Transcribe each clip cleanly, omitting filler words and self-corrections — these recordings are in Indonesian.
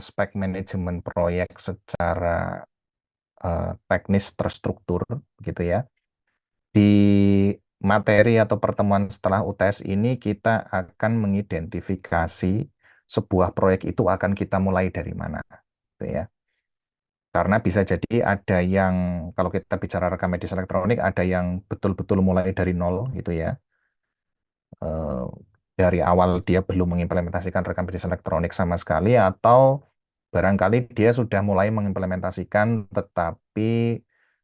aspek manajemen proyek secara teknis terstruktur, gitu ya. Di materi atau pertemuan setelah UTS ini kita akan mengidentifikasi sebuah proyek itu akan kita mulai dari mana, gitu ya. Karena bisa jadi ada yang, kalau kita bicara rekam medis elektronik, ada yang betul-betul mulai dari nol, gitu ya. Eh, dari awal dia belum mengimplementasikan rekam medis elektronik sama sekali, atau barangkali dia sudah mulai mengimplementasikan, tetapi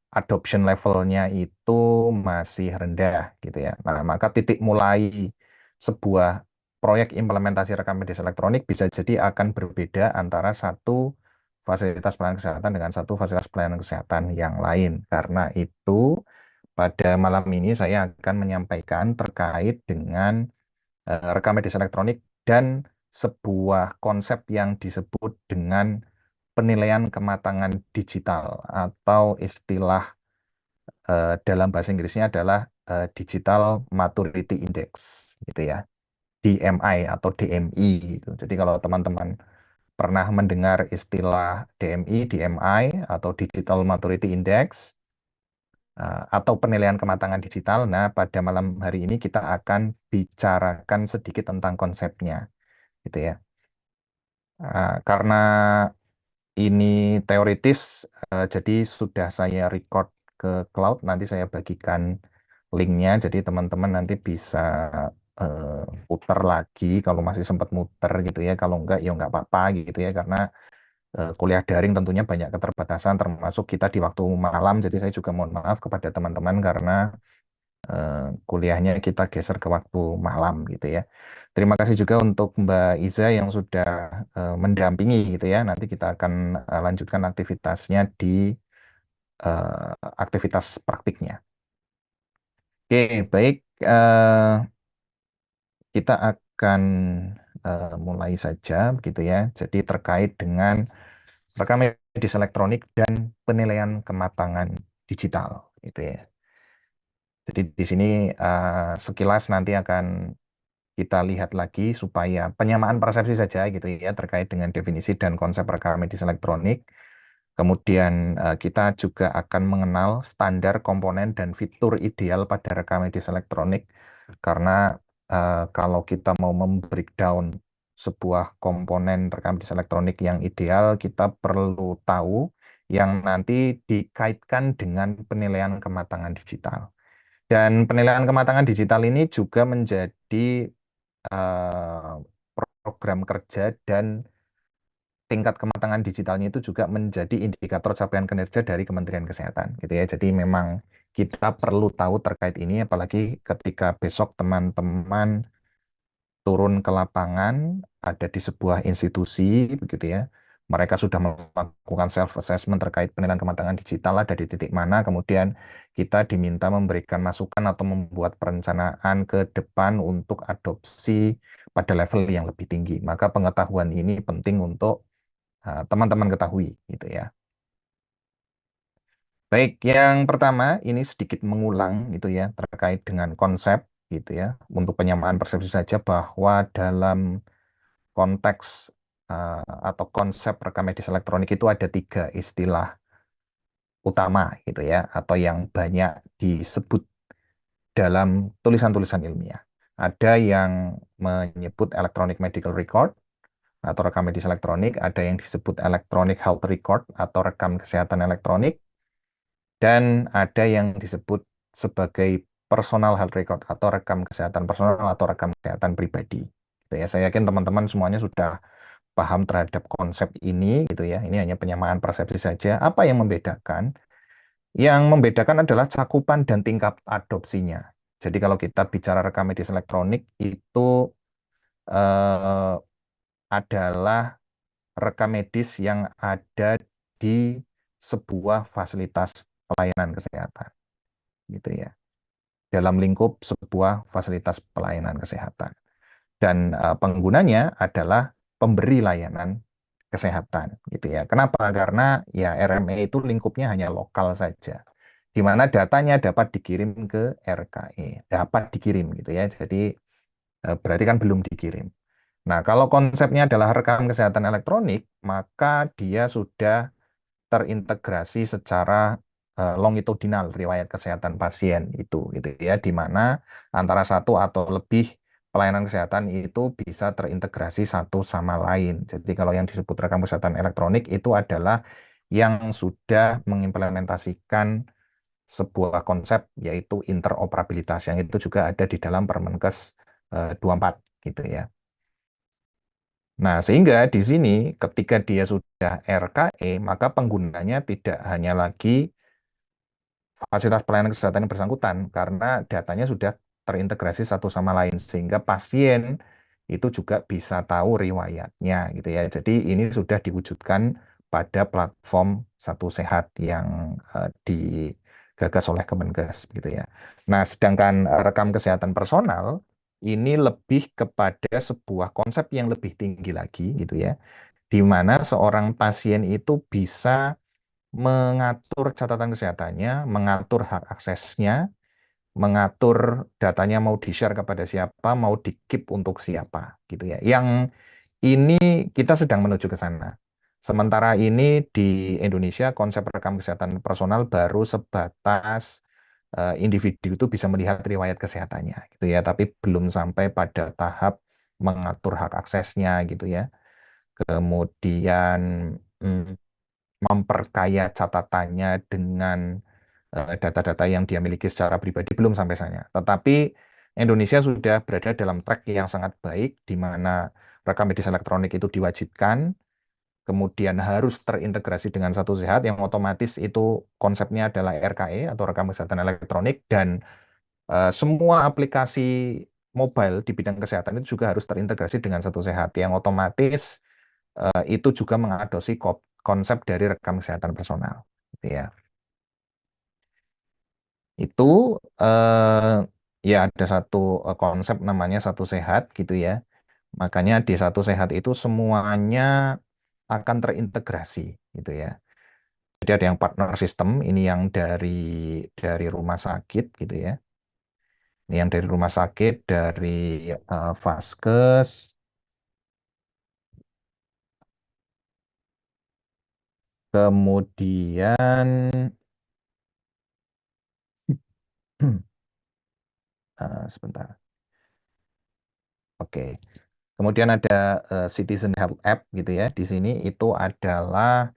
adoption levelnya itu masih rendah, gitu ya. Nah, maka titik mulai sebuah proyek implementasi rekam medis elektronik bisa jadi akan berbeda antara satu fasilitas pelayanan kesehatan dengan satu fasilitas pelayanan kesehatan yang lain. Karena itu, pada malam ini saya akan menyampaikan terkait dengan rekam medis elektronik dan sebuah konsep yang disebut dengan penilaian kematangan digital, atau istilah dalam bahasa Inggrisnya adalah Digital Maturity Index, gitu ya, DMI atau DMI gitu. Jadi kalau teman-teman pernah mendengar istilah DMI, DMI atau Digital Maturity Index atau penilaian kematangan digital, nah pada malam hari ini kita akan bicarakan sedikit tentang konsepnya, gitu ya. Karena ini teoritis, jadi sudah saya record ke cloud, nanti saya bagikan linknya, jadi teman-teman nanti bisa putar lagi kalau masih sempat muter, gitu ya. Kalau enggak, ya enggak apa-apa, gitu ya, karena kuliah daring tentunya banyak keterbatasan, termasuk kita di waktu malam, jadi saya juga mohon maaf kepada teman-teman karena kuliahnya kita geser ke waktu malam, gitu ya. Terima kasih juga untuk Mbak Iza yang sudah mendampingi, gitu ya. Nanti kita akan lanjutkan aktivitasnya di aktivitas praktiknya. Oke, baik. Kita akan mulai saja, begitu ya. Jadi terkait dengan rekam medis elektronik dan penilaian kematangan digital, gitu ya. Jadi di sini sekilas nanti akan kita lihat lagi supaya penyamaan persepsi saja, gitu ya, terkait dengan definisi dan konsep rekam medis elektronik. Kemudian kita juga akan mengenal standar komponen dan fitur ideal pada rekam medis elektronik, karena kalau kita mau membreakdown sebuah komponen rekam medis elektronik yang ideal, kita perlu tahu yang nanti dikaitkan dengan penilaian kematangan digital. Dan penilaian kematangan digital ini juga menjadi eh, program kerja, dan tingkat kematangan digitalnya itu juga menjadi indikator capaian kinerja dari Kementerian Kesehatan, gitu ya. Jadi memang kita perlu tahu terkait ini, apalagi ketika besok teman-teman turun ke lapangan, ada di sebuah institusi, begitu ya. Mereka sudah melakukan self assessment terkait penilaian kematangan digital, ada di titik mana, kemudian kita diminta memberikan masukan atau membuat perencanaan ke depan untuk adopsi pada level yang lebih tinggi. Maka pengetahuan ini penting untuk teman-teman ketahui, gitu ya. Baik, yang pertama ini sedikit mengulang, gitu ya, terkait dengan konsep, gitu ya, untuk penyamaan persepsi saja, bahwa dalam konteks atau konsep rekam medis elektronik itu ada tiga istilah utama, gitu ya, atau yang banyak disebut dalam tulisan-tulisan ilmiah. Ada yang menyebut electronic medical record atau rekam medis elektronik, ada yang disebut electronic health record atau rekam kesehatan elektronik, dan ada yang disebut sebagai personal health record atau rekam kesehatan personal atau rekam kesehatan pribadi. Gitu ya. Saya yakin teman-teman semuanya sudah paham terhadap konsep ini, gitu ya. Ini hanya penyamaan persepsi saja. Apa yang membedakan? Yang membedakan adalah cakupan dan tingkat adopsinya. Jadi kalau kita bicara rekam medis elektronik itu eh, adalah rekam medis yang ada di sebuah fasilitas pelayanan kesehatan, gitu ya, dalam lingkup sebuah fasilitas pelayanan kesehatan. Dan penggunanya adalah pemberi layanan kesehatan, gitu ya. Kenapa? Karena ya RME itu lingkupnya hanya lokal saja, di mana datanya dapat dikirim ke RKE, dapat dikirim, gitu ya. Jadi berarti kan belum dikirim. Nah, kalau konsepnya adalah rekam kesehatan elektronik, maka dia sudah terintegrasi secara longitudinal riwayat kesehatan pasien itu gitu ya, di mana antara satu atau lebih pelayanan kesehatan itu bisa terintegrasi satu sama lain. Jadi kalau yang disebut rekam kesehatan elektronik itu adalah yang sudah mengimplementasikan sebuah konsep yaitu interoperabilitas yang itu juga ada di dalam Permenkes 24 gitu ya. Nah, sehingga di sini ketika dia sudah RKE, maka penggunanya tidak hanya lagi fasilitas pelayanan kesehatan yang bersangkutan, karena datanya sudah terintegrasi satu sama lain, sehingga pasien itu juga bisa tahu riwayatnya, gitu ya. Jadi ini sudah diwujudkan pada platform Satu Sehat yang digagas oleh Kemenkes, gitu ya. Nah, sedangkan rekam kesehatan personal ini lebih kepada sebuah konsep yang lebih tinggi lagi, gitu ya, di mana seorang pasien itu bisa mengatur catatan kesehatannya, mengatur hak aksesnya, mengatur datanya mau di-share kepada siapa, mau di-keep untuk siapa, gitu ya. Yang ini kita sedang menuju ke sana. Sementara ini di Indonesia konsep rekam kesehatan personal baru sebatas individu itu bisa melihat riwayat kesehatannya, gitu ya. Tapi belum sampai pada tahap mengatur hak aksesnya, gitu ya. Kemudian mm, memperkaya catatannya dengan data-data yang dia miliki secara pribadi belum sampai sana. Tetapi Indonesia sudah berada dalam track yang sangat baik di mana rekam medis elektronik itu diwajibkan, kemudian harus terintegrasi dengan Satu Sehat yang otomatis itu konsepnya adalah RKE atau rekam kesehatan elektronik dan semua aplikasi mobile di bidang kesehatan itu juga harus terintegrasi dengan Satu Sehat yang otomatis itu juga mengadopsi konsep dari rekam kesehatan personal, gitu ya. Itu eh, ya ada satu konsep namanya Satu Sehat gitu ya. Makanya di Satu Sehat itu semuanya akan terintegrasi gitu ya. Jadi ada yang partner system, ini yang dari rumah sakit gitu ya. Ini yang dari rumah sakit, dari Vaskes, kemudian sebentar. Oke. Kemudian ada Citizen Health App gitu ya. Di sini itu adalah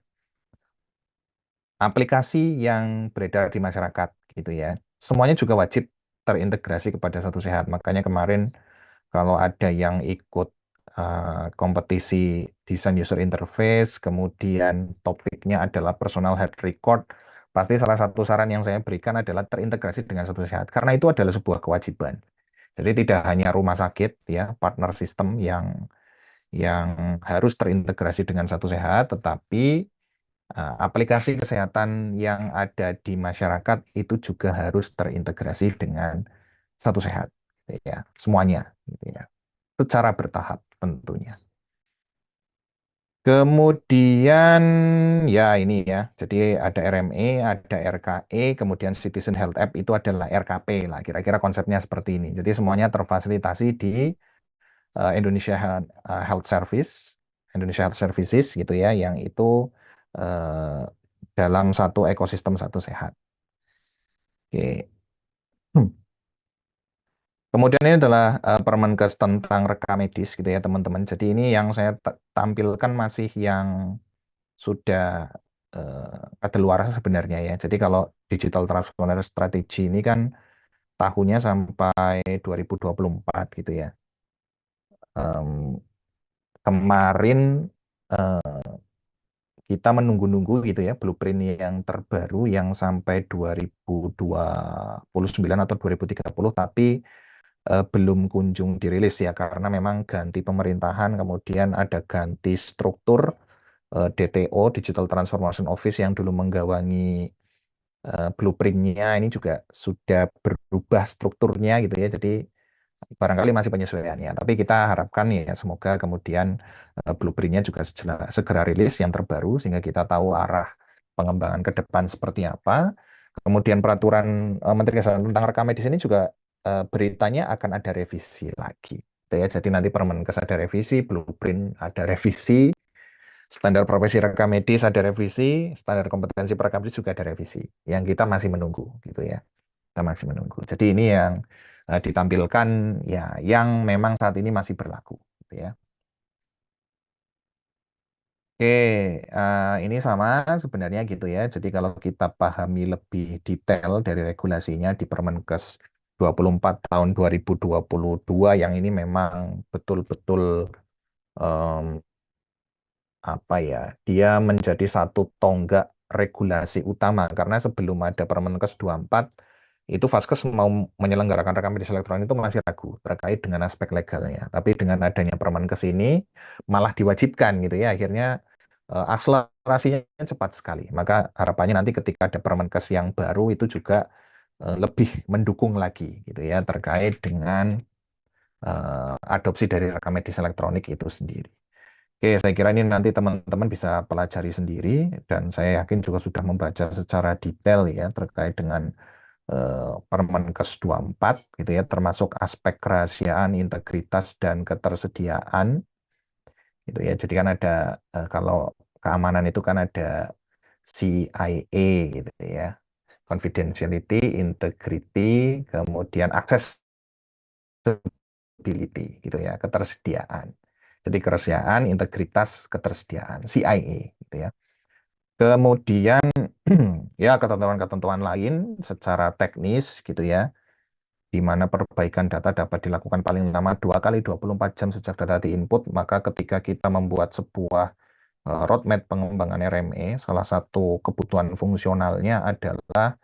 aplikasi yang beredar di masyarakat gitu ya. Semuanya juga wajib terintegrasi kepada Satu Sehat. Makanya kemarin kalau ada yang ikut kompetisi desain user interface, kemudian topiknya adalah personal health record, pasti salah satu saran yang saya berikan adalah terintegrasi dengan Satu Sehat karena itu adalah sebuah kewajiban. Jadi tidak hanya rumah sakit ya, partner sistem yang harus terintegrasi dengan Satu Sehat, tetapi aplikasi kesehatan yang ada di masyarakat itu juga harus terintegrasi dengan Satu Sehat, gitu ya, semuanya, gitu ya, secara bertahap tentunya. Kemudian ya ini ya, jadi ada RME, ada RKE, kemudian Citizen Health App itu adalah RKP lah, kira-kira konsepnya seperti ini. Jadi semuanya terfasilitasi di Indonesia Health Service, Indonesia Health Services gitu ya, yang itu eh, dalam satu ekosistem Satu Sehat. Oke. Hmm. Kemudian ini adalah Permenkes tentang rekam medis gitu ya teman-teman. Jadi ini yang saya tampilkan masih yang sudah kadaluarsa sebenarnya ya. Jadi kalau digital transformation strategy ini kan tahunnya sampai 2024 gitu ya. Em, Kemarin kita menunggu-nunggu gitu ya blueprint yang terbaru yang sampai 2029 atau 2030 tapi belum kunjung dirilis ya karena memang ganti pemerintahan kemudian ada ganti struktur DTO Digital Transformation Office yang dulu menggawangi blueprintnya ini juga sudah berubah strukturnya gitu ya jadi barangkali masih penyesuaiannya tapi kita harapkan ya semoga kemudian blueprintnya juga segera rilis yang terbaru sehingga kita tahu arah pengembangan ke depan seperti apa. Kemudian peraturan Menteri Kesehatan tentang rekam medis ini juga beritanya akan ada revisi lagi. gitu ya. Jadi nanti Permenkes ada revisi, blueprint ada revisi, standar profesi rekam medis ada revisi, standar kompetensi perekam medis juga ada revisi. Yang kita masih menunggu gitu ya. Kita masih menunggu. Jadi ini yang ditampilkan ya yang memang saat ini masih berlaku gitu ya. Oke, ini sama sebenarnya gitu ya. Jadi kalau kita pahami lebih detail dari regulasinya di Permenkes 24 tahun 2022 yang ini memang betul-betul em, apa ya, dia menjadi satu tonggak regulasi utama karena sebelum ada Permenkes 24 itu Vaskes mau menyelenggarakan rekam medis elektronik itu masih ragu terkait dengan aspek legalnya. Tapi dengan adanya Permenkes ini malah diwajibkan gitu ya. Akhirnya akselerasinya cepat sekali. Maka harapannya nanti ketika ada Permenkes yang baru itu juga lebih mendukung lagi gitu ya terkait dengan adopsi dari rekam medis elektronik itu sendiri. Oke, saya kira ini nanti teman-teman bisa pelajari sendiri dan saya yakin juga sudah membaca secara detail ya terkait dengan Permenkes 24 gitu ya, termasuk aspek kerahasiaan, integritas dan ketersediaan gitu ya. Jadi kan ada kalau keamanan itu kan ada CIA gitu ya. Confidentiality, integrity, kemudian accessibility gitu ya, ketersediaan. Jadi kerahasiaan, integritas, ketersediaan, CIA gitu ya. Kemudian ya ketentuan-ketentuan lain secara teknis gitu ya, di mana perbaikan data dapat dilakukan paling lama 2 kali 24 jam sejak data diinput, maka ketika kita membuat sebuah roadmap pengembangan RME, salah satu kebutuhan fungsionalnya adalah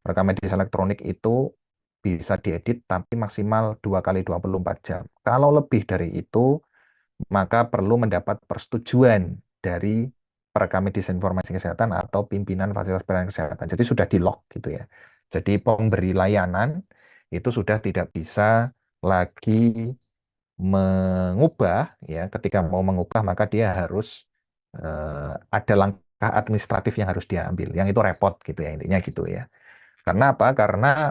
rekam medis elektronik itu bisa diedit tapi maksimal 2 kali 24 jam. Kalau lebih dari itu, maka perlu mendapat persetujuan dari perekam medis informasi kesehatan atau pimpinan fasilitas pelayanan kesehatan. Jadi sudah di lock gitu ya. Jadi pemberi layanan itu sudah tidak bisa lagi mengubah ya. Ketika mau mengubah maka dia harus ada langkah administratif yang harus dia ambil. Yang itu repot gitu ya intinya gitu ya. Karena apa? Karena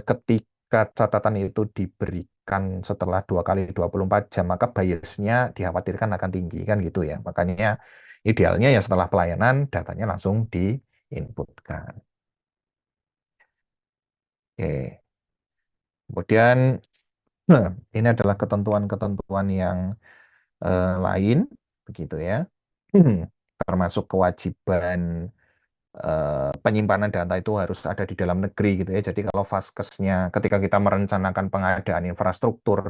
ketika catatan itu diberikan setelah 2 kali 24 jam, maka biasnya dikhawatirkan akan tinggi kan gitu ya. Makanya idealnya ya setelah pelayanan datanya langsung diinputkan. Oke. Kemudian ini adalah ketentuan-ketentuan yang lain begitu ya. Termasuk kewajiban penyimpanan data itu harus ada di dalam negeri gitu ya. Jadi kalau Vaskesnya ketika kita merencanakan pengadaan infrastruktur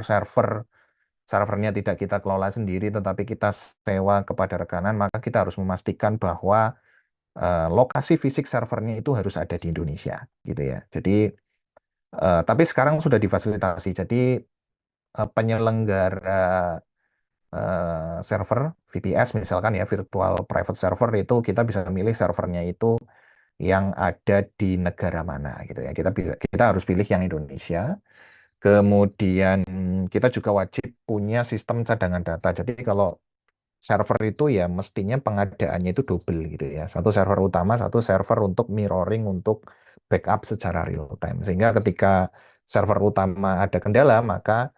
servernya tidak kita kelola sendiri tetapi kita sewa kepada rekanan, maka kita harus memastikan bahwa lokasi fisik servernya itu harus ada di Indonesia gitu ya. Jadi tapi sekarang sudah difasilitasi. Jadi penyelenggara server VPS misalkan ya virtual private server itu kita bisa milih servernya itu yang ada di negara mana gitu ya. Kita harus pilih yang Indonesia. Kemudian kita juga wajib punya sistem cadangan data. Jadi kalau server itu ya mestinya pengadaannya itu double gitu ya. Satu server utama, satu server untuk mirroring untuk backup secara real time. Sehingga ketika server utama ada kendala, maka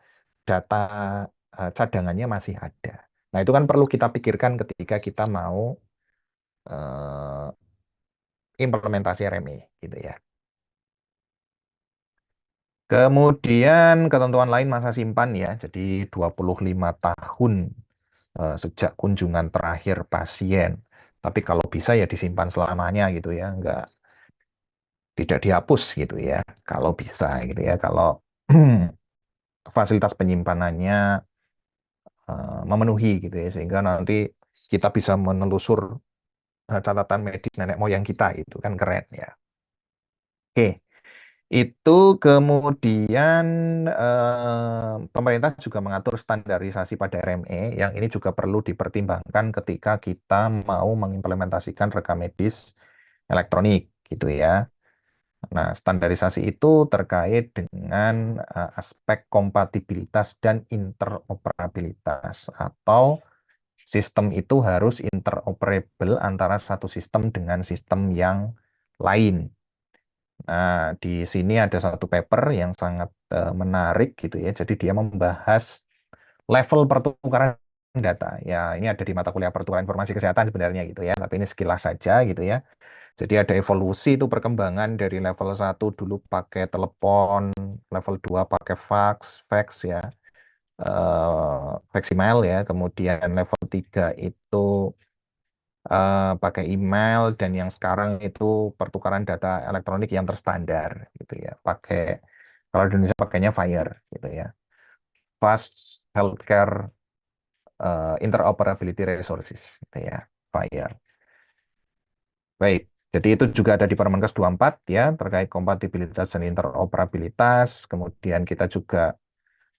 data cadangannya masih ada. Nah, itu kan perlu kita pikirkan ketika kita mau eh, implementasi RME gitu ya. Kemudian ketentuan lain masa simpan ya, jadi 25 tahun sejak kunjungan terakhir pasien. Tapi kalau bisa ya disimpan selamanya gitu ya, tidak dihapus gitu ya, kalau bisa gitu ya. Kalau fasilitas penyimpanannya memenuhi gitu ya, sehingga nanti kita bisa menelusur catatan medis nenek moyang kita itu kan keren ya. Oke. Itu kemudian pemerintah juga mengatur standarisasi pada RME yang ini juga perlu dipertimbangkan ketika kita mau mengimplementasikan rekam medis elektronik gitu ya. Nah, standarisasi itu terkait dengan aspek kompatibilitas dan interoperabilitas atau sistem itu harus interoperable antara satu sistem dengan sistem yang lain. Nah, di sini ada satu paper yang sangat menarik gitu ya. Jadi dia membahas level pertukaran data. Ya, ini ada di mata kuliah pertukaran informasi kesehatan sebenarnya gitu ya, tapi ini sekilas saja gitu ya. Jadi ada evolusi itu perkembangan dari level 1 dulu pakai telepon, level 2 pakai fax ya, fax email ya, kemudian level 3 itu pakai email, dan yang sekarang itu pertukaran data elektronik yang terstandar gitu ya. Kalau di Indonesia pakainya FHIR gitu ya. Fast Healthcare Interoperability Resources gitu ya, FHIR. Baik, jadi itu juga ada di Permenkes 24 ya, terkait kompatibilitas dan interoperabilitas. Kemudian kita juga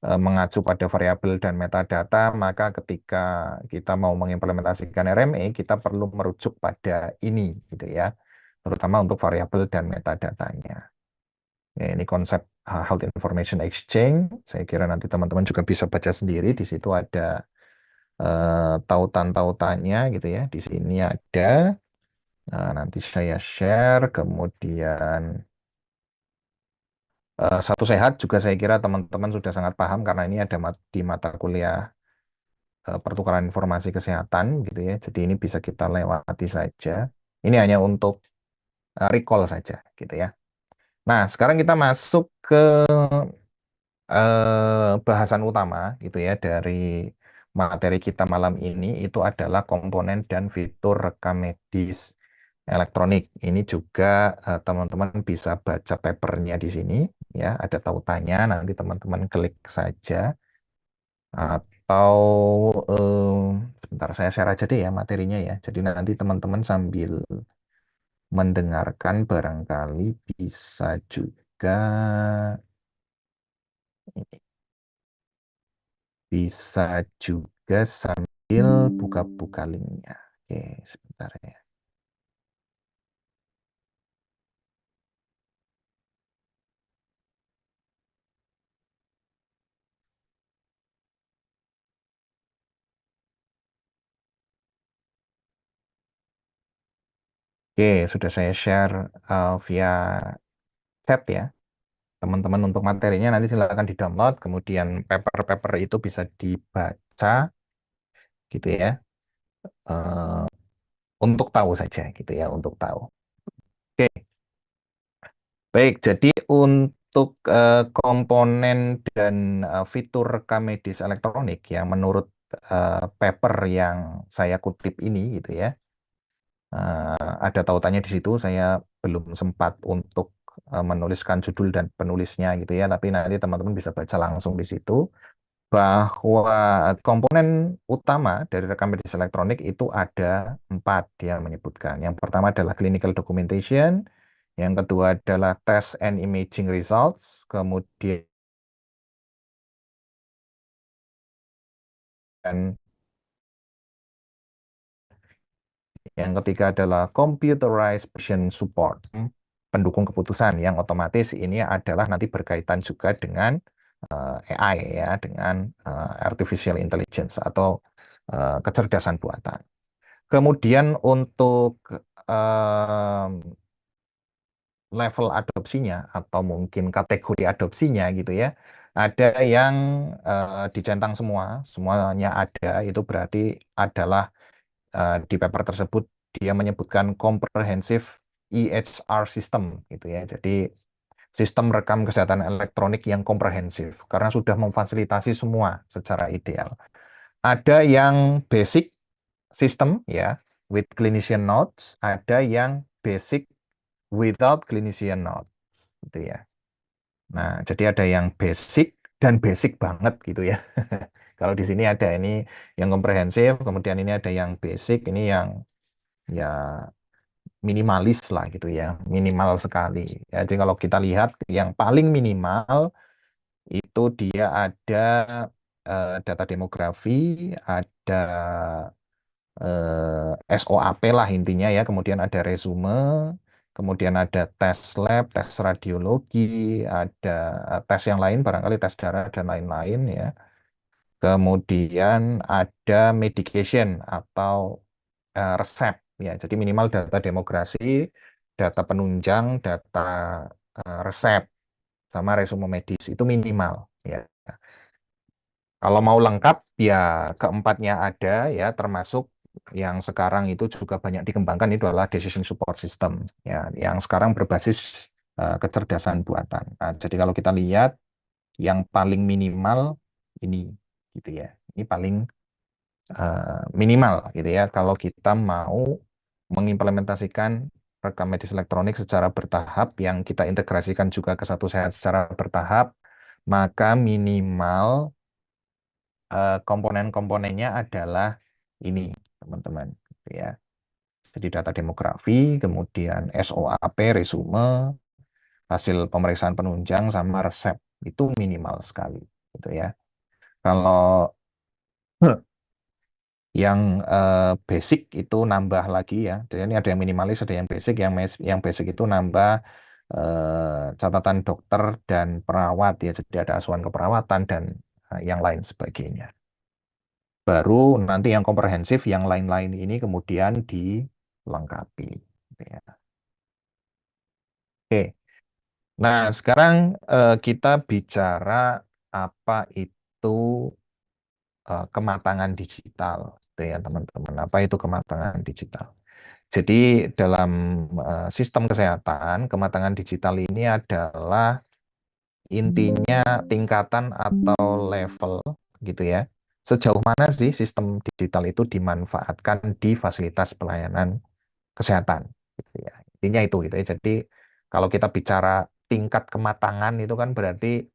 mengacu pada variabel dan metadata, maka ketika kita mau mengimplementasikan RME, kita perlu merujuk pada ini gitu ya, terutama untuk variabel dan metadatanya. Ya, ini konsep Health Information Exchange. Saya kira nanti teman-teman juga bisa baca sendiri. Di situ ada tautan-tautannya gitu ya. Di sini ada. Nah, nanti saya share. Kemudian satu sehat juga saya kira teman-teman sudah sangat paham karena ini ada di mata kuliah pertukaran informasi kesehatan gitu ya. Jadi ini bisa kita lewati saja. Ini hanya untuk recall saja gitu ya. Nah, sekarang kita masuk ke bahasan utama gitu ya dari materi kita malam ini, itu adalah komponen dan fitur rekam medis elektronik. Ini juga teman-teman bisa baca papernya di sini ya, ada tautannya, nanti teman-teman klik saja. Atau sebentar saya share aja deh ya materinya ya. Jadi nanti teman-teman sambil mendengarkan barangkali bisa juga bisa juga sambil buka-buka linknya. Oke, sebentar ya. Oke, sudah saya share via chat ya. Teman-teman untuk materinya nanti silakan di-download, kemudian paper-paper itu bisa dibaca gitu ya. eh, untuk tahu saja gitu ya, untuk tahu. Oke, baik. Jadi untuk komponen dan fitur rekam medis elektronik yang menurut paper yang saya kutip ini gitu ya, ada tautannya di situ. Saya belum sempat untuk menuliskan judul dan penulisnya gitu ya, tapi nanti teman-teman bisa baca langsung di situ bahwa komponen utama dari rekam medis elektronik itu ada 4, dia menyebutkan. Yang pertama adalah clinical documentation, yang kedua adalah test and imaging results, kemudian yang ketiga adalah computerized patient support, pendukung keputusan, yang otomatis ini adalah nanti berkaitan juga dengan AI ya, dengan artificial intelligence atau kecerdasan buatan. Kemudian untuk em, level adopsinya atau mungkin kategori adopsinya gitu ya, ada yang dicentang semua, semuanya ada, itu berarti adalah di paper tersebut dia menyebutkan comprehensive EHR system gitu ya. Jadi sistem rekam kesehatan elektronik yang komprehensif karena sudah memfasilitasi semua secara ideal. Ada yang basic system ya, with clinician notes, ada yang basic without clinician notes gitu ya. Nah, jadi ada yang basic dan basic banget gitu ya. Kalau di sini ada ini yang komprehensif, kemudian ini ada yang basic, ini yang ya minimalis lah gitu ya, minimal sekali. Ya, jadi kalau kita lihat yang paling minimal itu dia ada data demografi, ada SOAP lah intinya ya, kemudian ada resume, kemudian ada tes lab, tes radiologi, ada tes yang lain, barangkali tes darah dan lain-lain ya. Kemudian ada medication atau resep ya. Jadi minimal data demografi, data penunjang, data resep sama resume medis itu minimal ya. Kalau mau lengkap, ya keempatnya ada ya, termasuk yang sekarang itu juga banyak dikembangkan itu adalah decision support system ya, yang sekarang berbasis kecerdasan buatan. Nah, jadi kalau kita lihat yang paling minimal ini gitu ya, ini paling minimal gitu ya. Kalau kita mau mengimplementasikan rekam medis elektronik secara bertahap yang kita integrasikan juga ke Satu Sehat secara bertahap, maka minimal komponen-komponennya adalah ini, teman-teman. Gitu ya. Jadi data demografi, kemudian SOAP, resume, hasil pemeriksaan penunjang, sama resep. Itu minimal sekali. Gitu ya. Kalau yang basic itu nambah lagi ya. Jadi ini ada yang minimalis, ada yang basic. Yang basic itu nambah catatan dokter dan perawat ya. Jadi ada asuhan keperawatan dan yang lain sebagainya. Baru nanti yang komprehensif, yang lain-lain ini kemudian dilengkapi. Gitu ya. Oke, nah sekarang kita bicara apa itu kematangan digital, gitu ya teman-teman. Apa itu kematangan digital? Jadi dalam sistem kesehatan, kematangan digital ini adalah intinya tingkatan atau level gitu ya. Sejauh mana sih sistem digital itu dimanfaatkan di fasilitas pelayanan kesehatan gitu ya. Intinya itu gitu ya. Jadi kalau kita bicara tingkat kematangan itu kan berarti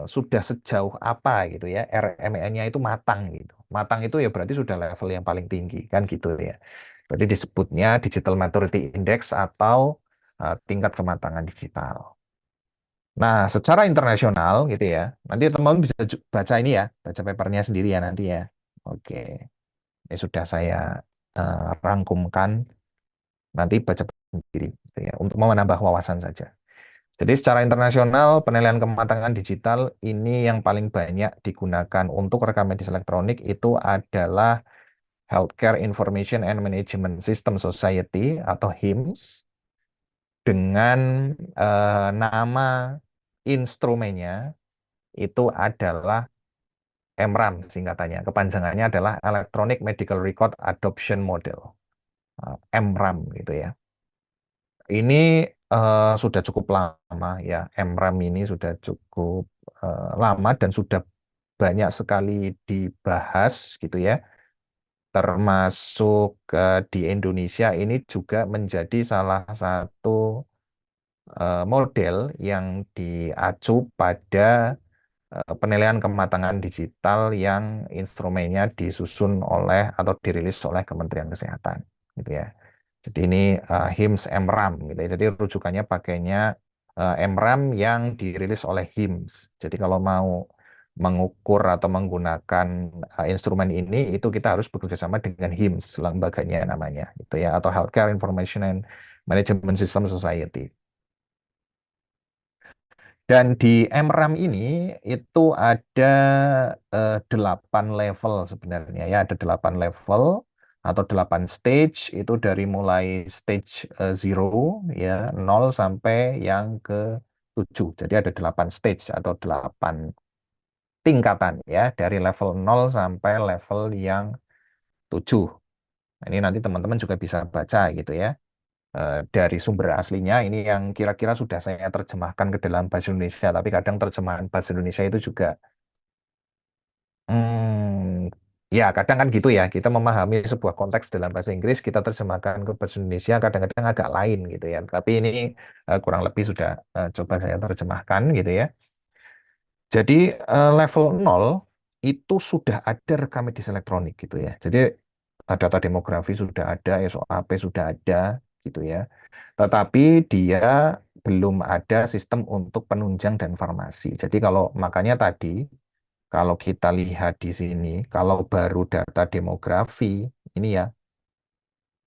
sudah sejauh apa gitu ya, RME-nya itu matang gitu. Matang itu ya berarti sudah level yang paling tinggi kan gitu ya. Berarti disebutnya Digital Maturity Index atau tingkat kematangan digital. Nah, secara internasional gitu ya, nanti teman-teman bisa baca ini ya, baca papernya sendiri ya nanti ya. Oke, ini sudah saya rangkumkan, nanti baca sendiri gitu ya, untuk menambah wawasan saja. Jadi secara internasional penilaian kematangan digital ini yang paling banyak digunakan untuk rekam medis elektronik itu adalah Healthcare Information and Management System Society atau HIMSS dengan nama instrumennya itu adalah EMRAM singkatannya. Kepanjangannya adalah Electronic Medical Record Adoption Model. EMRAM gitu ya. Ini sudah cukup lama ya, MRAM ini sudah cukup lama dan sudah banyak sekali dibahas gitu ya. Termasuk di Indonesia ini juga menjadi salah satu model yang diacu pada penilaian kematangan digital yang instrumennya disusun oleh atau dirilis oleh Kementerian Kesehatan gitu ya. Jadi ini HIMSS MRAM gitu ya. Jadi rujukannya pakainya MRAM yang dirilis oleh HIMSS. Jadi kalau mau mengukur atau menggunakan instrumen ini itu kita harus bekerja sama dengan HIMSS lembaganya namanya gitu ya, atau Healthcare Information and Management System Society. Dan di MRAM ini itu ada 8 level sebenarnya ya, ada 8 level atau 8 stage itu dari mulai stage 0 ya 0 sampai yang ke 7. Jadi ada 8 stage atau 8 tingkatan ya dari level 0 sampai level yang 7. Nah, ini nanti teman-teman juga bisa baca gitu ya dari sumber aslinya ini yang kira-kira sudah saya terjemahkan ke dalam bahasa Indonesia, tapi kadang terjemahan bahasa Indonesia itu juga ya kadang kan gitu ya, kita memahami sebuah konteks dalam bahasa Inggris, kita terjemahkan ke bahasa Indonesia kadang-kadang agak lain gitu ya. Tapi ini kurang lebih sudah coba saya terjemahkan gitu ya. Jadi level 0 itu sudah ada rekam medis elektronik gitu ya. Jadi data demografi sudah ada, SOAP sudah ada gitu ya. Tetapi dia belum ada sistem untuk penunjang dan farmasi. Jadi kalau makanya tadi kalau kita lihat di sini, kalau baru data demografi ini ya,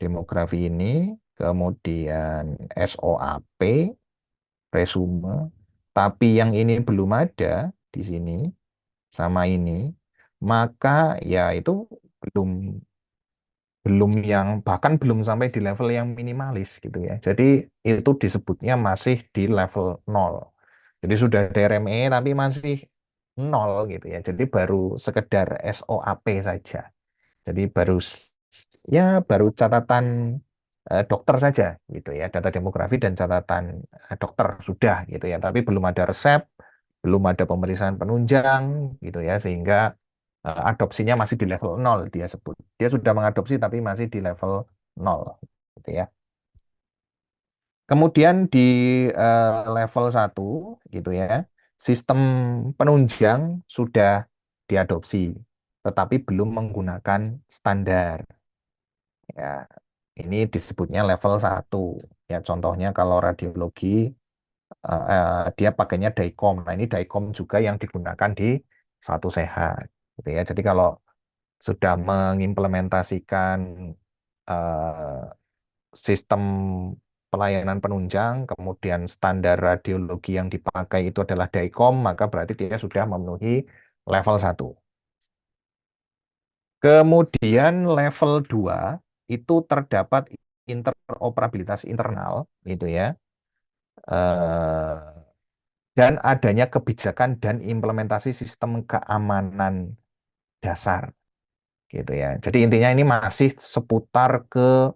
demografi ini, kemudian SOAP, resume, tapi yang ini belum ada di sini sama ini, maka ya itu belum belum yang bahkan belum sampai di level yang minimalis gitu ya. Jadi itu disebutnya masih di level 0. Jadi sudah ada RME tapi masih nol gitu ya. Jadi baru sekedar SOAP saja. Jadi ya baru catatan dokter saja gitu ya, data demografi dan catatan dokter sudah gitu ya. Tapi belum ada resep, belum ada pemeriksaan penunjang gitu ya, sehingga adopsinya masih di level nol dia sebut. Dia sudah mengadopsi tapi masih di level nol gitu ya. Kemudian di level satu gitu ya, sistem penunjang sudah diadopsi, tetapi belum menggunakan standar. Ya, ini disebutnya level satu. Ya, contohnya kalau radiologi dia pakainya DICOM. Nah, ini DICOM juga yang digunakan di Satu Sehat. Gitu ya. Jadi kalau sudah mengimplementasikan eh, sistem pelayanan penunjang, kemudian standar radiologi yang dipakai itu adalah DICOM, maka berarti dia sudah memenuhi level satu. Kemudian level 2 itu terdapat interoperabilitas internal, gitu ya, eh, dan adanya kebijakan dan implementasi sistem keamanan dasar, gitu ya. Jadi intinya ini masih seputar ke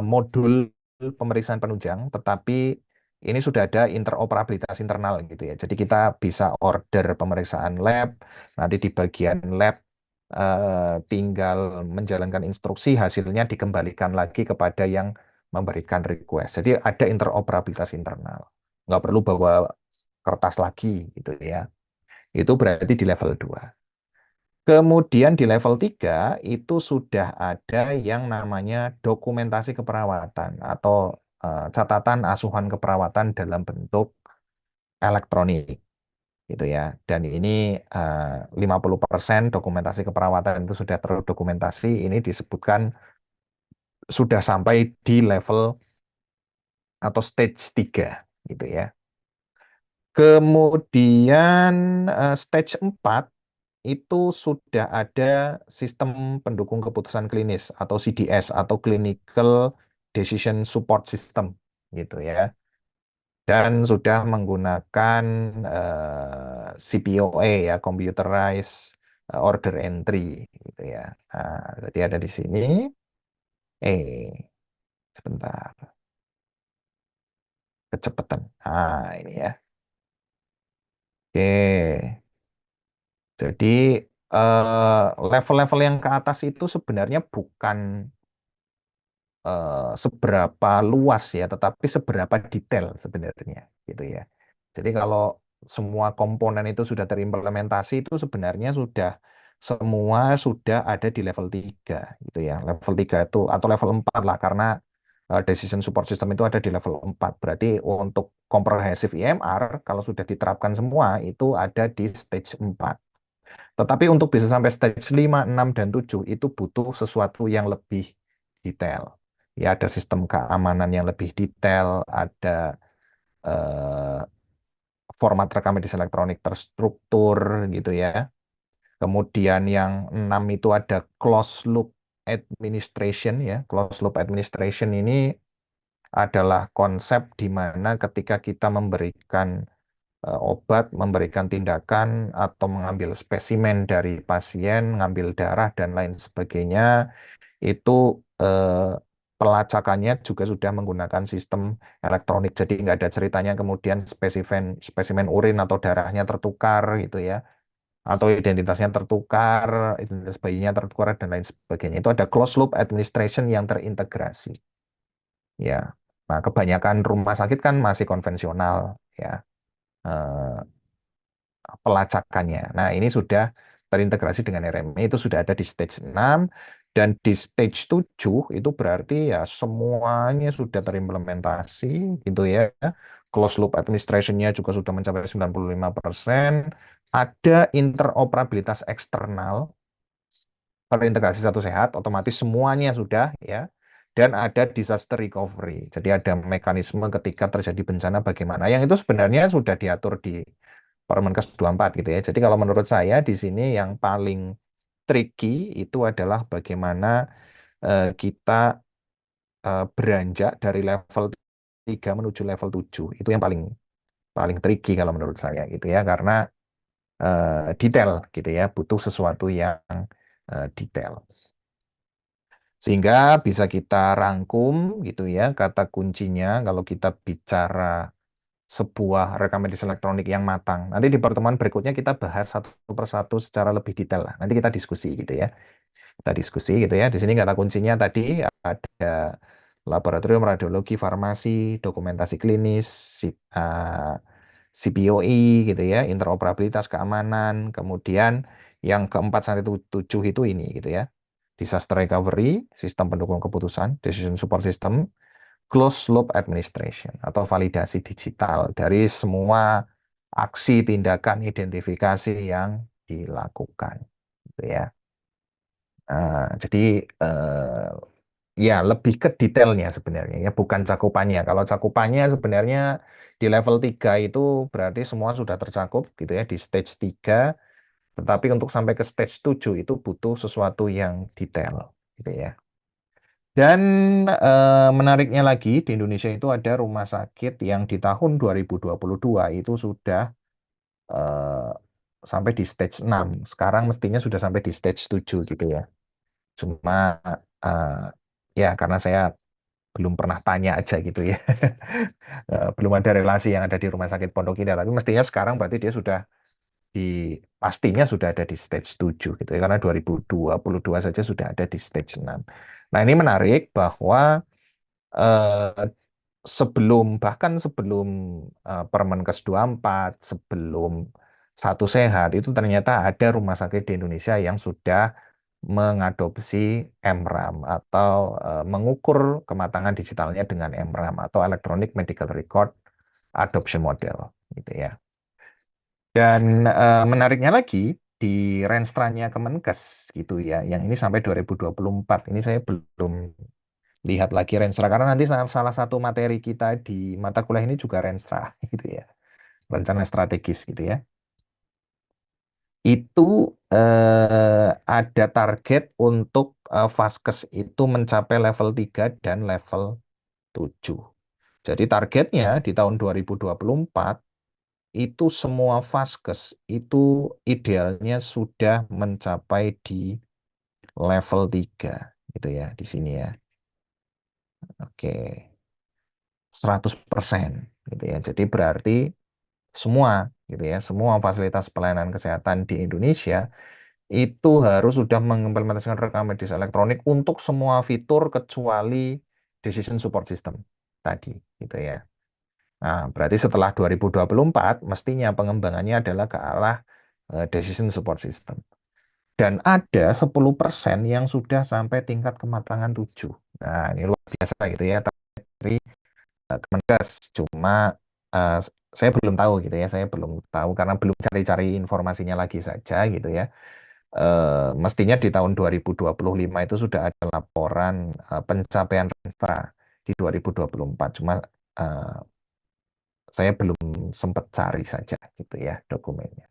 modul pemeriksaan penunjang, tetapi ini sudah ada interoperabilitas internal gitu ya. Jadi kita bisa order pemeriksaan lab, nanti di bagian lab tinggal menjalankan instruksi, hasilnya dikembalikan lagi kepada yang memberikan request. Jadi ada interoperabilitas internal. Nggak perlu bawa kertas lagi gitu ya. Itu berarti di level 2. Kemudian di level 3 itu sudah ada yang namanya dokumentasi keperawatan atau catatan asuhan keperawatan dalam bentuk elektronik gitu ya. Dan ini 50% dokumentasi keperawatan itu sudah terdokumentasi, ini disebutkan sudah sampai di level atau stage 3 gitu ya. Kemudian stage 4 itu sudah ada sistem pendukung keputusan klinis atau CDS atau Clinical Decision Support System gitu ya. Dan sudah menggunakan CPOA ya, Computerized Order Entry gitu ya. Nah, jadi ada di sini. Sebentar, kecepatan. Nah, ini ya. Oke. Jadi level-level yang ke atas itu sebenarnya bukan seberapa luas ya, tetapi seberapa detail sebenarnya gitu ya. Jadi kalau semua komponen itu sudah terimplementasi itu sebenarnya semua sudah ada di level 3 gitu ya. Level 3 itu atau level 4 lah karena decision support system itu ada di level 4. Berarti untuk comprehensive EMR kalau sudah diterapkan semua itu ada di stage 4. Tetapi untuk bisa sampai stage 5, 6, dan 7 itu butuh sesuatu yang lebih detail. Ya, ada sistem keamanan yang lebih detail, ada eh, format rekam medis elektronik terstruktur gitu ya. Kemudian yang 6 itu ada closed loop administration ya. Closed loop administration ini adalah konsep di mana ketika kita memberikan obat, memberikan tindakan, atau mengambil spesimen dari pasien, mengambil darah, dan lain sebagainya, itu eh, pelacakannya juga sudah menggunakan sistem elektronik. Jadi nggak ada ceritanya kemudian spesimen, spesimen urin atau darahnya tertukar gitu ya, atau identitasnya tertukar, identitas bayinya tertukar, dan lain sebagainya. Itu ada closed loop administration yang terintegrasi. Ya, nah kebanyakan rumah sakit kan masih konvensional ya. Eh, Pelacakannya. Nah, ini sudah terintegrasi dengan RMI, itu sudah ada di stage 6 dan di stage 7 itu berarti ya semuanya sudah terimplementasi gitu ya. Closed loop administration-nya juga sudah mencapai 95%. Ada interoperabilitas eksternal, terintegrasi Satu Sehat, otomatis semuanya sudah ya. Dan ada disaster recovery. Jadi ada mekanisme ketika terjadi bencana bagaimana. Yang itu sebenarnya sudah diatur di Permenkes 24 gitu ya. Jadi kalau menurut saya di sini yang paling tricky itu adalah bagaimana kita beranjak dari level 3 menuju level 7. Itu yang paling paling tricky kalau menurut saya gitu ya. Karena detail gitu ya, butuh sesuatu yang detail. Sehingga bisa kita rangkum gitu ya, kata kuncinya kalau kita bicara sebuah rekam medis elektronik yang matang. Nanti di pertemuan berikutnya kita bahas satu persatu secara lebih detail lah. Nanti kita diskusi gitu ya. Kita diskusi gitu ya. Di sini kata kuncinya tadi ada laboratorium radiologi, farmasi, dokumentasi klinis, CPOE gitu ya, interoperabilitas keamanan, kemudian yang keempat sampai tujuh itu ini gitu ya. Disaster recovery, sistem pendukung keputusan, decision support system, closed loop administration atau validasi digital dari semua aksi tindakan identifikasi yang dilakukan gitu ya. Jadi ya lebih ke detailnya sebenarnya ya, bukan cakupannya. Kalau cakupannya sebenarnya di level 3 itu berarti semua sudah tercakup gitu ya di stage 3. Tetapi untuk sampai ke stage 7 itu butuh sesuatu yang detail gitu ya. Dan menariknya lagi di Indonesia itu ada rumah sakit yang di tahun 2022 itu sudah eh, sampai di stage 6. Sekarang mestinya sudah sampai di stage 7 gitu ya. Cuma eh, ya karena saya belum pernah tanya aja gitu ya. Belum ada relasi yang ada di Rumah Sakit Pondok Indah. Tapi mestinya sekarang berarti dia sudah di pastinya sudah ada di stage 7 gitu ya. Karena 2022 saja sudah ada di stage 6. Nah, ini menarik bahwa eh, bahkan sebelum Permenkes 24, sebelum Satu Sehat itu ternyata ada rumah sakit di Indonesia yang sudah mengadopsi MRAM atau mengukur kematangan digitalnya dengan MRAM atau Electronic Medical Record Adoption Model gitu ya. Dan menariknya lagi di Renstranya Kemenkes gitu ya, yang ini sampai 2024. Ini saya belum lihat lagi Renstra karena nanti salah satu materi kita di mata kuliah ini juga Renstra gitu ya, rencana strategis gitu ya. Itu ada target untuk Vaskes itu mencapai level 3 dan level 7. Jadi targetnya di tahun 2024 itu semua Vaskes itu idealnya sudah mencapai di level 3 gitu ya di sini ya. Oke, 100% gitu ya. Jadi berarti semua gitu ya, semua fasilitas pelayanan kesehatan di Indonesia itu harus sudah mengimplementasikan rekam medis elektronik untuk semua fitur kecuali decision support system tadi gitu ya. Nah, berarti setelah 2024 mestinya pengembangannya adalah ke arah decision support system. Dan ada 10% yang sudah sampai tingkat kematangan 7. Nah, ini luar biasa gitu ya. Tapi Kemenkes. Cuma eh, saya belum tahu gitu ya, saya belum tahu karena belum cari-cari informasinya lagi saja gitu ya. Mestinya di tahun 2025 itu sudah ada laporan pencapaian Renstra di 2024. Cuma eh, saya belum sempat cari saja gitu ya dokumennya.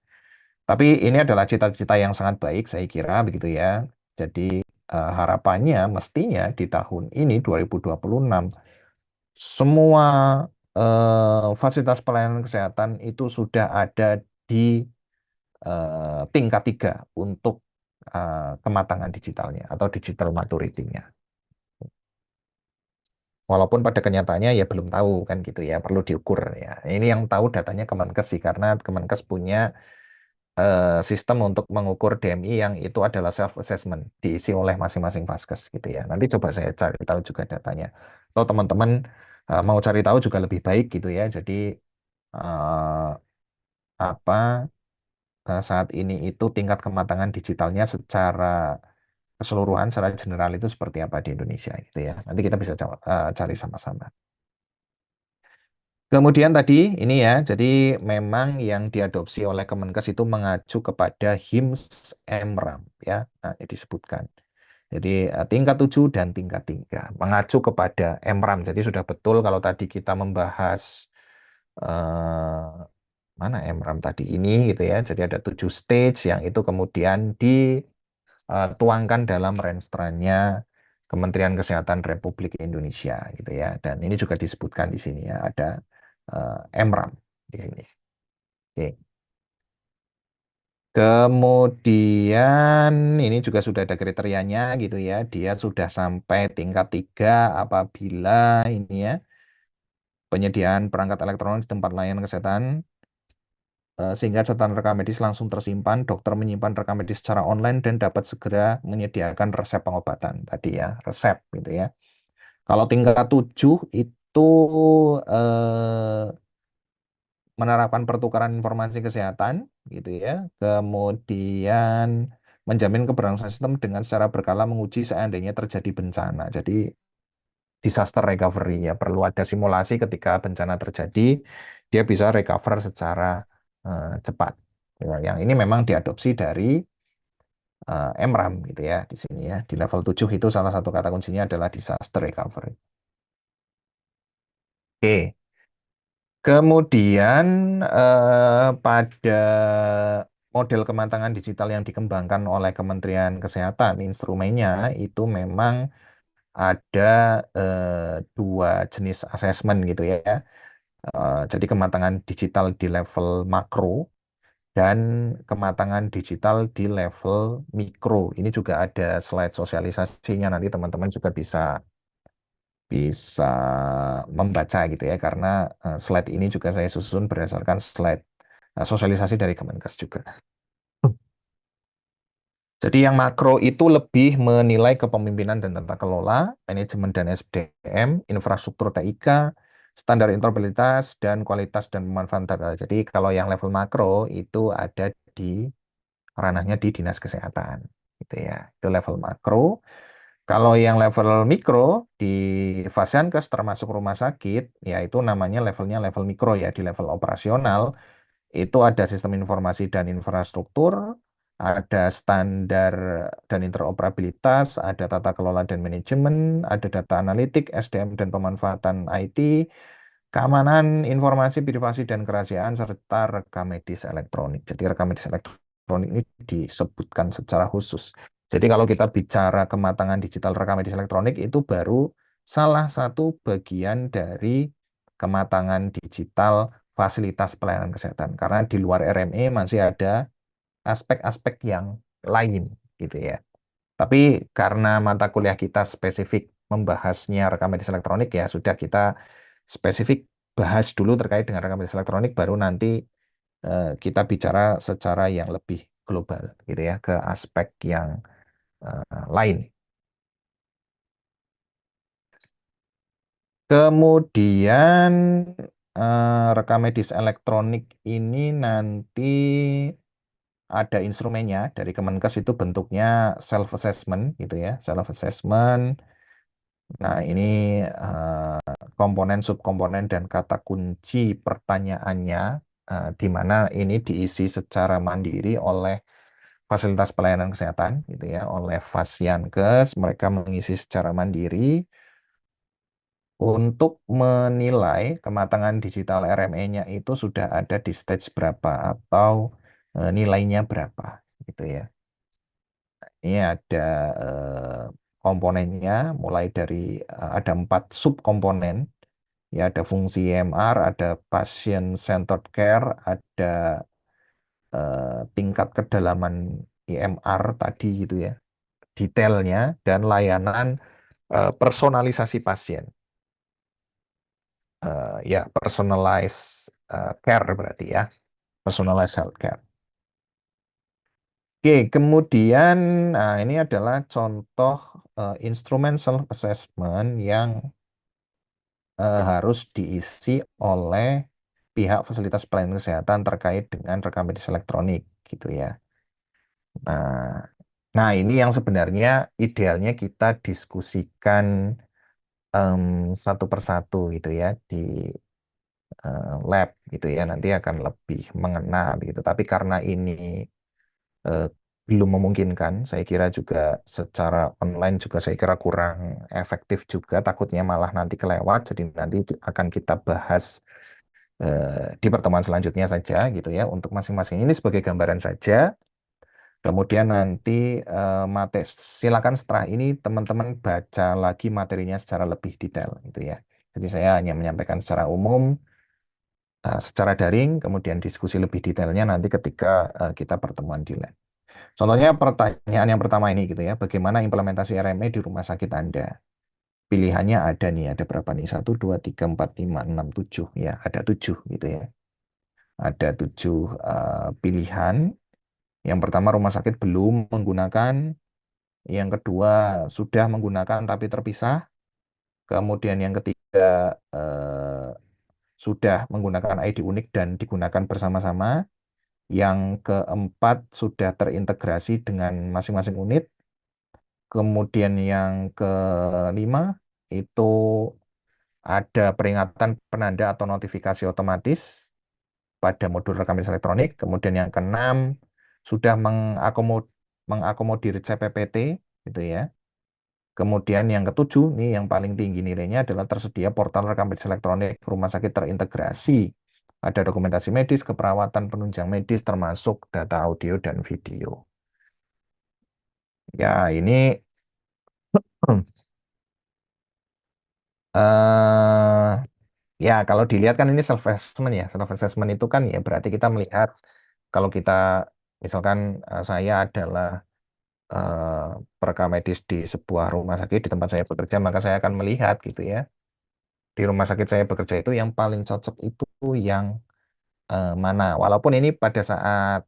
Tapi ini adalah cita-cita yang sangat baik saya kira begitu ya. Jadi harapannya mestinya di tahun ini 2026 semua fasilitas pelayanan kesehatan itu sudah ada di tingkat 3 untuk kematangan digitalnya atau digital maturity-nya. Walaupun pada kenyataannya ya belum tahu kan gitu ya, perlu diukur ya. Ini yang tahu datanya Kemenkes sih, karena Kemenkes punya sistem untuk mengukur DMI yang itu adalah self assessment diisi oleh masing-masing vaskes gitu ya. Nanti coba saya cari tahu juga datanya. Atau teman-teman mau cari tahu juga lebih baik gitu ya. Jadi eh, apa saat ini itu tingkat kematangan digitalnya secara keseluruhan, secara general itu seperti apa di Indonesia gitu ya. Nanti kita bisa cari sama-sama. Kemudian tadi ini ya, jadi memang yang diadopsi oleh Kemenkes itu mengacu kepada HIMSS MRAM ya, nah, ini disebutkan. Jadi tingkat 7 dan tingkat 3 mengacu kepada MRAM. Jadi sudah betul kalau tadi kita membahas eh, mana MRAM tadi ini gitu ya. Jadi ada 7 stage yang itu kemudian dituangkan dalam renstranya Kementerian Kesehatan Republik Indonesia gitu ya. Dan ini juga disebutkan di sini ya, ada MRAM di sini. Oke. Kemudian ini juga sudah ada kriterianya gitu ya. Dia sudah sampai tingkat 3 apabila ini ya penyediaan perangkat elektronik di tempat layanan kesehatan sehingga catatan rekam medis langsung tersimpan, dokter menyimpan rekam medis secara online dan dapat segera menyediakan resep pengobatan tadi ya, resep gitu ya. Kalau tingkat 7 itu menerapkan pertukaran informasi kesehatan gitu ya. Kemudian menjamin keberlangsungan sistem dengan secara berkala menguji seandainya terjadi bencana. Jadi disaster recovery ya, perlu ada simulasi ketika bencana terjadi, dia bisa recover secara cepat. Ya, yang ini memang diadopsi dari MRAM gitu ya di sini ya. Di level 7 itu salah satu kata kuncinya adalah disaster recovery. Oke. Kemudian pada model kematangan digital yang dikembangkan oleh Kementerian Kesehatan, instrumennya itu memang ada dua jenis asesmen gitu ya. Jadi kematangan digital di level makro dan kematangan digital di level mikro. Ini juga ada slide sosialisasinya, nanti teman-teman juga bisa bisa membaca gitu ya, karena slide ini juga saya susun berdasarkan slide sosialisasi dari Kemenkes juga. Jadi yang makro itu lebih menilai kepemimpinan dan tata kelola, manajemen dan SDM, infrastruktur TIK, standar interoperabilitas, dan kualitas dan pemanfaatan data. Jadi kalau yang level makro itu ada di ranahnya di Dinas Kesehatan. Gitu ya. Itu level makro. Kalau yang level mikro di Fasiankes termasuk rumah sakit, ya itu namanya levelnya level mikro ya, di level operasional itu ada sistem informasi dan infrastruktur, ada standar dan interoperabilitas, ada tata kelola dan manajemen, ada data analitik, SDM dan pemanfaatan IT, keamanan informasi, privasi dan kerahasiaan, serta rekam medis elektronik. Jadi rekam medis elektronik ini disebutkan secara khusus. Jadi kalau kita bicara kematangan digital rekam medis elektronik itu baru salah satu bagian dari kematangan digital fasilitas pelayanan kesehatan. Karena di luar RME masih ada aspek-aspek yang lain gitu ya. Tapi karena mata kuliah kita spesifik membahasnya rekam medis elektronik, ya sudah kita spesifik bahas dulu terkait dengan rekam medis elektronik, baru nanti kita bicara secara yang lebih global gitu ya, ke aspek yang lain. Kemudian rekam medis elektronik ini nanti ada instrumennya dari Kemenkes, itu bentuknya self assessment gitu ya, self assessment. Nah, ini komponen, subkomponen, dan kata kunci pertanyaannya, di mana ini diisi secara mandiri oleh fasilitas pelayanan kesehatan, gitu ya, oleh Fasiankes. Mereka mengisi secara mandiri untuk menilai kematangan digital RME-nya itu sudah ada di stage berapa atau nilainya berapa, gitu ya. Ini ada komponennya, mulai dari ada 4 subkomponen. Ya, ada fungsi EMR, ada patient centered care, ada tingkat kedalaman EMR tadi gitu ya, detailnya, dan layanan personalisasi pasien. Ya, personalized care berarti ya, personalized health care. Oke, kemudian ini adalah contoh instrumen self assessment yang harus diisi oleh pihak fasilitas pelayanan kesehatan terkait dengan rekam medis elektronik gitu ya. Nah, nah ini yang sebenarnya idealnya kita diskusikan em, satu persatu gitu ya di lab gitu ya, nanti akan lebih mengena gitu. Tapi karena ini eh, belum memungkinkan, saya kira juga secara online juga saya kira kurang efektif juga, takutnya malah nanti kelewat. Jadi nanti akan kita bahas di pertemuan selanjutnya saja gitu ya, untuk masing-masing ini sebagai gambaran saja. Kemudian nanti silakan setelah ini teman-teman baca lagi materinya secara lebih detail gitu ya. Jadi saya hanya menyampaikan secara umum. secara daring, kemudian diskusi lebih detailnya nanti ketika kita pertemuan di lab. Contohnya pertanyaan yang pertama ini gitu ya, bagaimana implementasi RME di rumah sakit Anda? Pilihannya ada nih, ada berapa nih? Satu, dua, tiga, empat, lima, enam, tujuh. Ya, ada tujuh gitu ya. Ada tujuh pilihan. Yang pertama rumah sakit belum menggunakan, yang kedua sudah menggunakan tapi terpisah, kemudian yang ketiga sudah menggunakan ID unik dan digunakan bersama-sama, yang keempat sudah terintegrasi dengan masing-masing unit, kemudian yang kelima itu ada peringatan penanda atau notifikasi otomatis pada modul rekam medis elektronik. Kemudian yang keenam sudah mengakomodir CPPT gitu ya. Kemudian yang ketujuh nih yang paling tinggi nilainya adalah tersedia portal rekam medis elektronik rumah sakit terintegrasi. Ada dokumentasi medis, keperawatan, penunjang medis termasuk data audio dan video. Ya, ini eh ya, kalau dilihat kan ini self assessment ya. Self assessment itu kan ya berarti kita melihat kalau kita misalkan saya adalah eh, perekam medis di sebuah rumah sakit di tempat saya bekerja, maka saya akan melihat gitu ya. Di rumah sakit saya bekerja itu yang paling cocok itu yang mana. Walaupun ini pada saat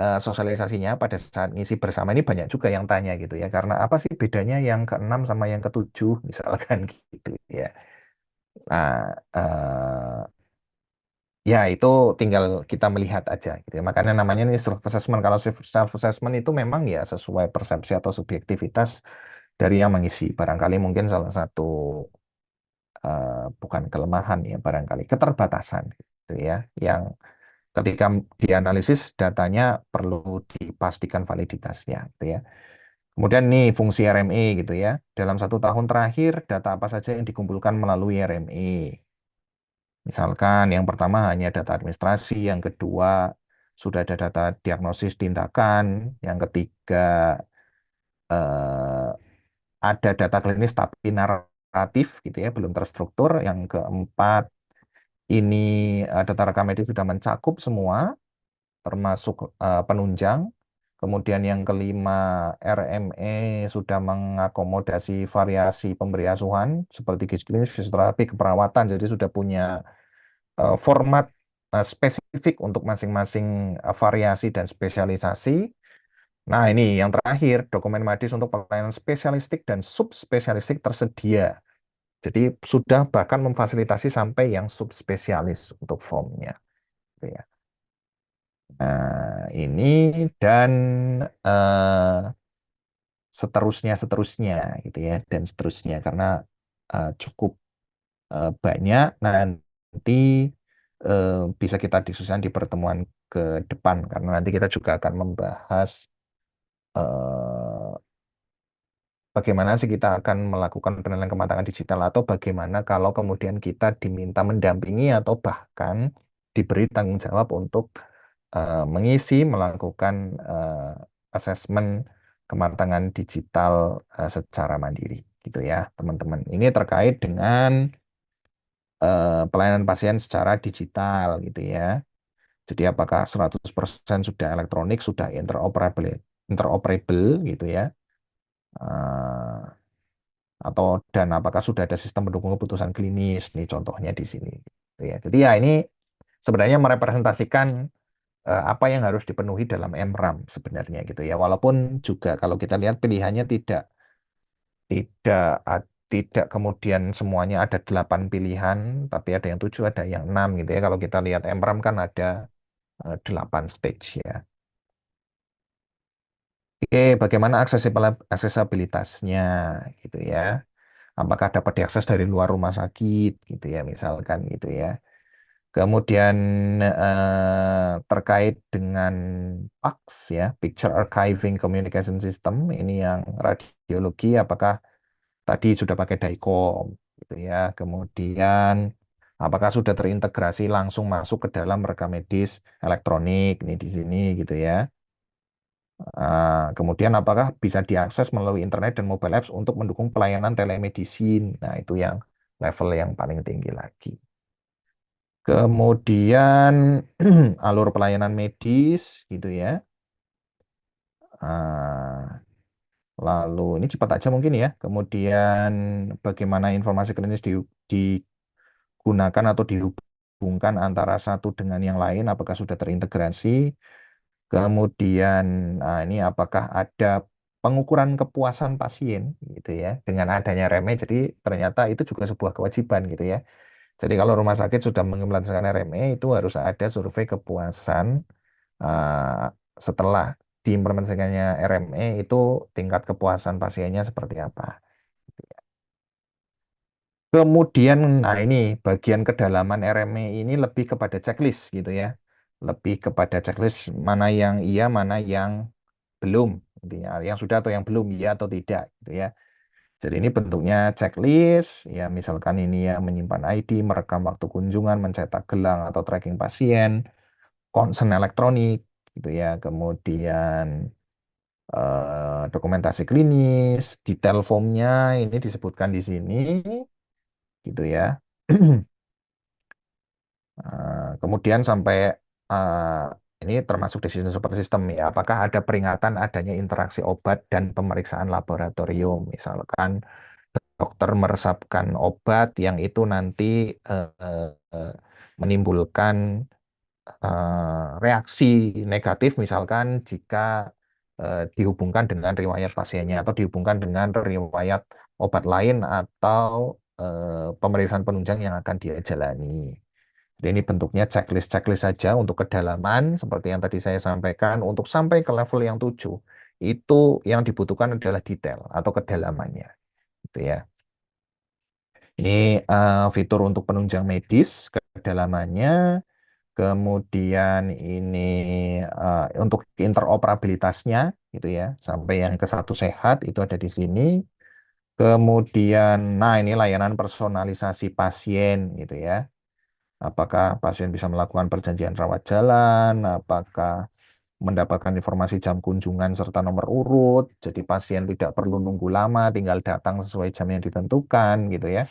sosialisasinya, pada saat ngisi bersama ini banyak juga yang tanya gitu ya. Karena apa sih bedanya yang keenam sama yang ketujuh misalkan gitu ya. Nah, ya, itu tinggal kita melihat aja gitu ya. Makanya namanya ini self assessment. Kalau self assessment itu memang ya sesuai persepsi atau subjektivitas dari yang mengisi. Barangkali mungkin salah satu bukan kelemahan ya, barangkali keterbatasan gitu ya. Yang ketika dianalisis datanya perlu dipastikan validitasnya gitu ya. Kemudian nih fungsi RME gitu ya. Dalam 1 tahun terakhir data apa saja yang dikumpulkan melalui RME? Misalkan yang pertama hanya data administrasi, yang kedua sudah ada data diagnosis tindakan, yang ketiga eh, ada data klinis tapi naratif gitu ya, belum terstruktur, yang keempat ini data rekam medis sudah mencakup semua, termasuk penunjang. Kemudian yang kelima, RME sudah mengakomodasi variasi pemberi asuhan seperti gizi klinis, fisioterapi, keperawatan, jadi sudah punya format spesifik untuk masing-masing variasi dan spesialisasi. Nah, ini yang terakhir, dokumen medis untuk pelayanan spesialistik dan subspesialistik tersedia. Jadi sudah bahkan memfasilitasi sampai yang subspesialis untuk formnya. Gitu ya. Nah, ini dan eh, seterusnya gitu ya, dan seterusnya karena cukup banyak. Nah, nanti eh, bisa kita diskusikan di pertemuan ke depan karena nanti kita juga akan membahas eh, bagaimana sih kita akan melakukan penilaian kematangan digital atau bagaimana kalau kemudian kita diminta mendampingi atau bahkan diberi tanggung jawab untuk mengisi, melakukan asesmen kematangan digital secara mandiri gitu ya, teman-teman. Ini terkait dengan pelayanan pasien secara digital gitu ya. Jadi apakah 100% sudah elektronik, sudah interoperable gitu ya. Eh, atau dan apakah sudah ada sistem pendukung keputusan klinis nih contohnya di sini gitu ya. Jadi ya ini sebenarnya merepresentasikan apa yang harus dipenuhi dalam MRAM sebenarnya gitu ya. Walaupun juga kalau kita lihat pilihannya tidak tidak kemudian semuanya ada 8 pilihan, tapi ada yang 7, ada yang 6 gitu ya. Kalau kita lihat MRAM kan ada 8 stage ya. Oke, bagaimana aksesibilitasnya gitu ya? Apakah dapat diakses dari luar rumah sakit gitu ya, misalkan gitu ya. Kemudian terkait dengan PACS ya, Picture Archiving Communication System, ini yang radiologi, apakah tadi sudah pakai DICOM gitu ya. Kemudian apakah sudah terintegrasi langsung masuk ke dalam rekam medis elektronik ini di sini gitu ya. Kemudian apakah bisa diakses melalui internet dan mobile apps untuk mendukung pelayanan telemedicine. Nah, itu yang level yang paling tinggi lagi. Kemudian alur pelayanan medis gitu ya. Ah, lalu ini cepat aja mungkin ya. Kemudian bagaimana informasi klinis digunakan atau dihubungkan antara satu dengan yang lain, apakah sudah terintegrasi. Kemudian ini apakah ada pengukuran kepuasan pasien gitu ya dengan adanya RME. Jadi ternyata itu juga sebuah kewajiban gitu ya. Jadi kalau rumah sakit sudah mengimplementasikan RME itu harus ada survei kepuasan eh, setelah diimplementasikannya RME itu tingkat kepuasan pasiennya seperti apa. Kemudian, nah ini bagian kedalaman RME ini lebih kepada checklist gitu ya. Lebih kepada checklist mana yang iya, mana yang belum. Intinya yang sudah atau yang belum, iya atau tidak gitu ya. Jadi ini bentuknya checklist, ya misalkan ini ya menyimpan ID, merekam waktu kunjungan, mencetak gelang atau tracking pasien, konsen elektronik gitu ya. Kemudian dokumentasi klinis, detail formnya ini disebutkan di sini gitu ya. Kemudian sampai ini termasuk decision support system ya. Apakah ada peringatan adanya interaksi obat dan pemeriksaan laboratorium, misalkan dokter meresapkan obat yang itu nanti eh, menimbulkan reaksi negatif, misalkan jika dihubungkan dengan riwayat pasiennya atau dihubungkan dengan riwayat obat lain atau pemeriksaan penunjang yang akan dia jalani. Jadi ini bentuknya checklist-checklist saja untuk kedalaman, seperti yang tadi saya sampaikan, untuk sampai ke level yang 7, itu yang dibutuhkan adalah detail atau kedalamannya. Gitu ya. Ini fitur untuk penunjang medis, kedalamannya, kemudian ini untuk interoperabilitasnya, gitu ya, sampai yang ke satu sehat, itu ada di sini. Kemudian, nah ini layanan personalisasi pasien, gitu ya. Apakah pasien bisa melakukan perjanjian rawat jalan, apakah mendapatkan informasi jam kunjungan serta nomor urut, jadi pasien tidak perlu nunggu lama, tinggal datang sesuai jam yang ditentukan gitu ya.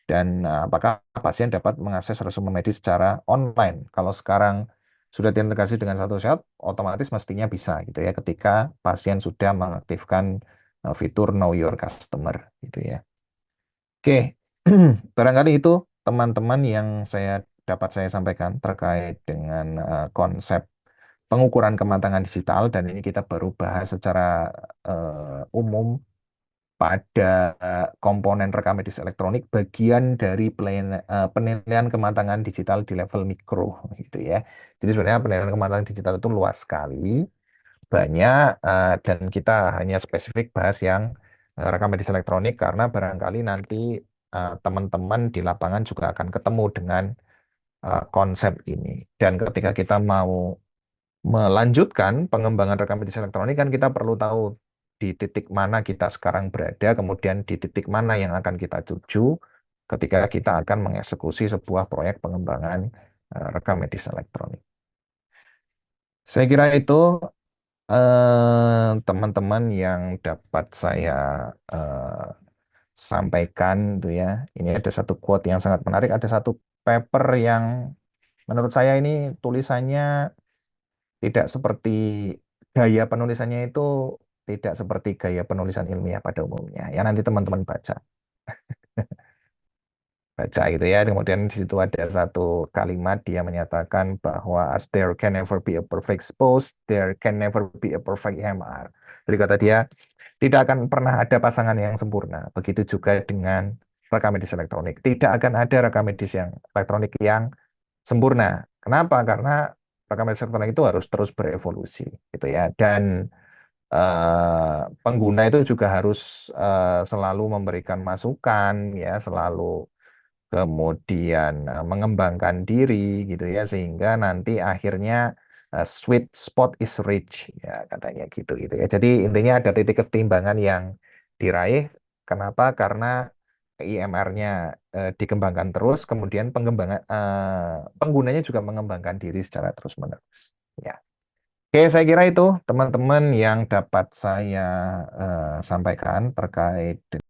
Dan apakah pasien dapat mengakses resume medis secara online. Kalau sekarang sudah terintegrasi dengan satu shot, otomatis mestinya bisa gitu ya ketika pasien sudah mengaktifkan fitur Know Your Customer gitu ya. Oke, barangkali itu teman-teman yang dapat saya sampaikan terkait dengan konsep pengukuran kematangan digital dan ini kita baru bahas secara umum pada komponen rekam medis elektronik bagian dari penilaian kematangan digital di level mikro gitu ya. Jadi sebenarnya penilaian kematangan digital itu luas sekali, banyak dan kita hanya spesifik bahas yang rekam medis elektronik karena barangkali nanti teman-teman di lapangan juga akan ketemu dengan konsep ini. Dan ketika kita mau melanjutkan pengembangan rekam medis elektronik kan kita perlu tahu di titik mana kita sekarang berada, kemudian di titik mana yang akan kita tuju ketika kita akan mengeksekusi sebuah proyek pengembangan rekam medis elektronik. Saya kira itu teman-teman yang dapat saya eh, sampaikan itu ya. Ini ada satu quote yang sangat menarik, ada satu paper yang menurut saya ini tulisannya tidak seperti gaya penulisannya itu tidak seperti gaya penulisan ilmiah pada umumnya. Ya nanti teman-teman baca gitu ya. Kemudian di situ ada satu kalimat dia menyatakan bahwa as there can never be a perfect spouse, there can never be a perfect EMR. Jadi kata dia tidak akan pernah ada pasangan yang sempurna. Begitu juga dengan rekam medis elektronik. Tidak akan ada rekam medis yang elektronik yang sempurna. Kenapa? Karena rekam medis elektronik itu harus terus berevolusi gitu ya. Dan pengguna itu juga harus selalu memberikan masukan ya, selalu kemudian mengembangkan diri gitu ya sehingga nanti akhirnya sweet spot is reach ya katanya gitu ya. Jadi intinya ada titik kesetimbangan yang diraih. Kenapa? Karena IMR-nya dikembangkan terus, kemudian penggunanya juga mengembangkan diri secara terus-menerus. Ya. Oke, saya kira itu teman-teman yang dapat saya sampaikan terkait